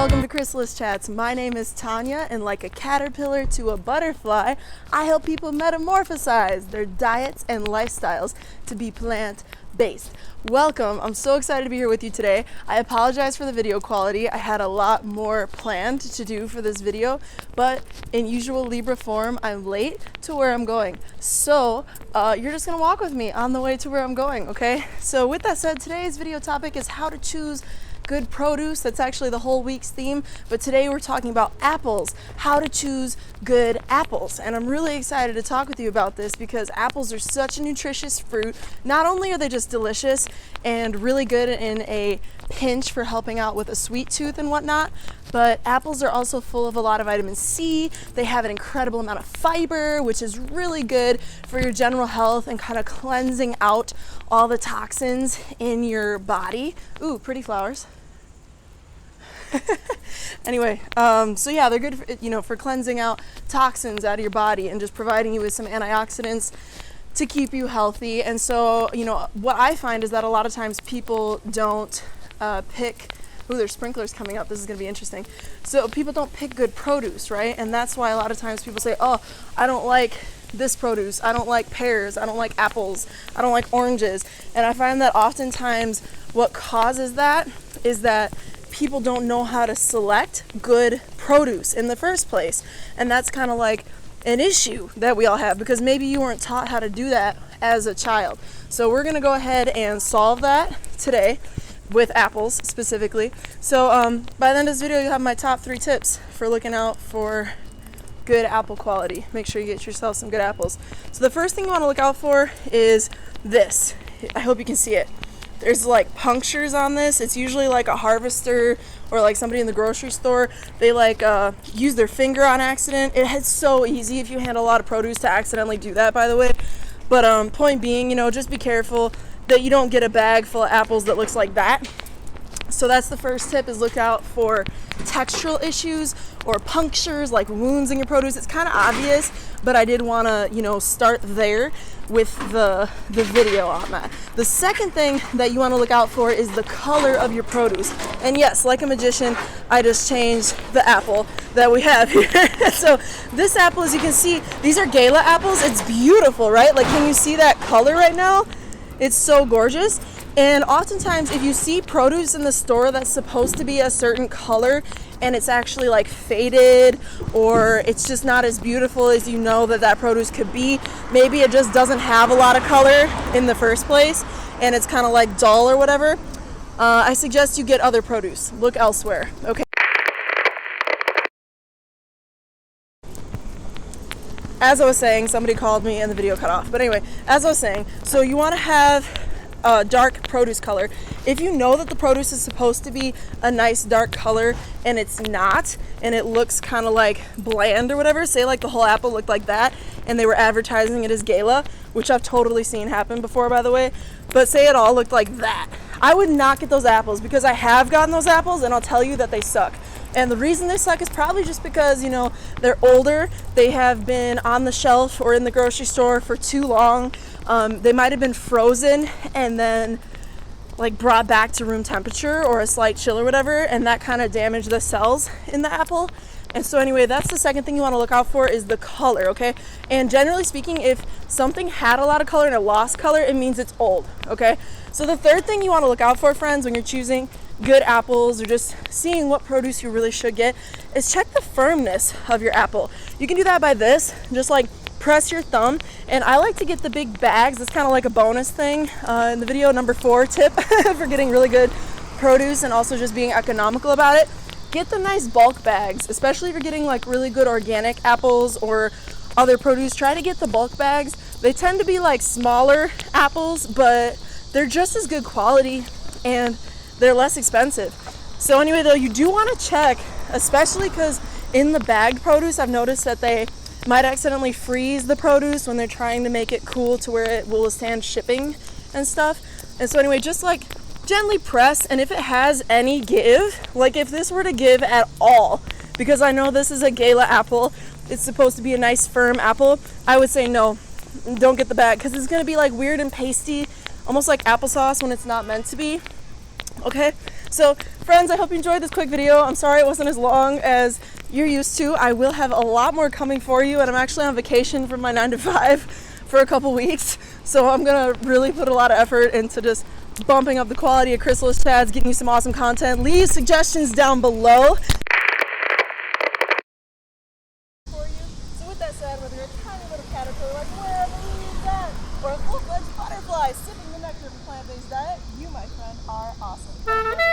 welcome to Chrysalis Chats. My name is Tanya, and like a caterpillar to a butterfly, I help people metamorphosize their diets and lifestyles to be plant-based. Welcome. I'm so excited to be here with you today. I apologize for the video quality. I had a lot more planned to do for this video, but in usual Libra form, I'm late to where I'm going. So you're just gonna walk with me on the way to where I'm going, okay? So with that said, today's video topic is how to choose good produce. That's actually the whole week's theme, but today we're talking about apples, how to choose good apples. And I'm really excited to talk with you about this because apples are such a nutritious fruit. Not only are they just delicious and really good in a pinch for helping out with a sweet tooth and whatnot, but apples are also full of a lot of vitamin C. They have an incredible amount of fiber, which is really good for your general health and kind of cleansing out all the toxins in your body. Ooh, pretty flowers. Anyway, so yeah, they're good for, for cleansing out toxins out of your body and just providing you with some antioxidants to keep you healthy. And so, what I find is that a lot of times people don't pick, ooh, there's sprinklers coming up. This is going to be interesting. So people don't pick good produce, right? And that's why a lot of times people say, oh, I don't like this produce. I don't like pears. I don't like apples. I don't like oranges. And I find that oftentimes what causes that is that people don't know how to select good produce in the first place. And that's kind of like an issue that we all have because maybe you weren't taught how to do that as a child. So we're going to go ahead and solve that today with apples specifically. So by the end of this video, you'll have my top 3 tips for looking out for good apple quality. Make sure you get yourself some good apples. So the first thing you want to look out for is this. I hope you can see it. There's like punctures on this. It's usually like a harvester or like somebody in the grocery store. They use their finger on accident. It's so easy if you handle a lot of produce to accidentally do that, by the way. But point being, just be careful that you don't get a bag full of apples that looks like that. So that's the first tip, is look out for textural issues or punctures, like wounds in your produce. It's kind of obvious, but I did want to, start there with the video on that. The second thing that you want to look out for is the color of your produce. And yes, like a magician, I just changed the apple that we have here. So this apple, as you can see, these are gala apples. It's beautiful, right? Like, can you see that color right now? It's so gorgeous. And oftentimes if you see produce in the store that's supposed to be a certain color and it's actually like faded, or it's just not as beautiful as you know that produce could be, maybe it just doesn't have a lot of color in the first place and it's kind of like dull or whatever, I suggest you get other produce. Look elsewhere, okay? As I was saying, somebody called me and the video cut off. But anyway, as I was saying, so you want to have a dark produce color. If you know that the produce is supposed to be a nice dark color and it's not, and it looks kind of like bland or whatever, say like the whole apple looked like that and they were advertising it as gala, which I've totally seen happen before, by the way, but say it all looked like that, I would not get those apples, because I have gotten those apples and I'll tell you that they suck. And the reason they suck is probably just because, they're older, they have been on the shelf or in the grocery store for too long. They might have been frozen and then like brought back to room temperature or a slight chill or whatever, and that kind of damaged the cells in the apple. And so anyway, that's the second thing you want to look out for, is the color, okay? And generally speaking, if something had a lot of color and it lost color, it means it's old, okay? So the third thing you want to look out for, friends, when you're choosing good apples or just seeing what produce you really should get, is check the firmness of your apple. You can do that by this, just like press your thumb. And I like to get the big bags. It's kind of like a bonus thing in the video number 4 tip for getting really good produce and also just being economical about it. Get the nice bulk bags, especially if you're getting like really good organic apples or other produce. Try to get the bulk bags. They tend to be like smaller apples, but they're just as good quality and they're less expensive. So anyway, though, you do want to check, especially because in the bagged produce, I've noticed that they might accidentally freeze the produce when they're trying to make it cool to where it will withstand shipping and stuff. And so anyway, just like gently press, and if it has any give, like if this were to give at all, because I know this is a gala apple, it's supposed to be a nice firm apple, I would say no, don't get the bag, because it's going to be like weird and pasty, almost like applesauce when it's not meant to be. Okay, So friends, I hope you enjoyed this quick video. I'm sorry it wasn't as long as you're used to. I will have a lot more coming for you, and I'm actually on vacation from my 9 to 5 for a couple weeks. So I'm gonna really put a lot of effort into just bumping up the quality of Chrysalis pads, getting you some awesome content. Leave suggestions down below. So with that said, whether you're a tiny little caterpillar like wherever you at, or a full-fledged butterfly sipping the nectar of a plant-based diet, you, my friend, are awesome.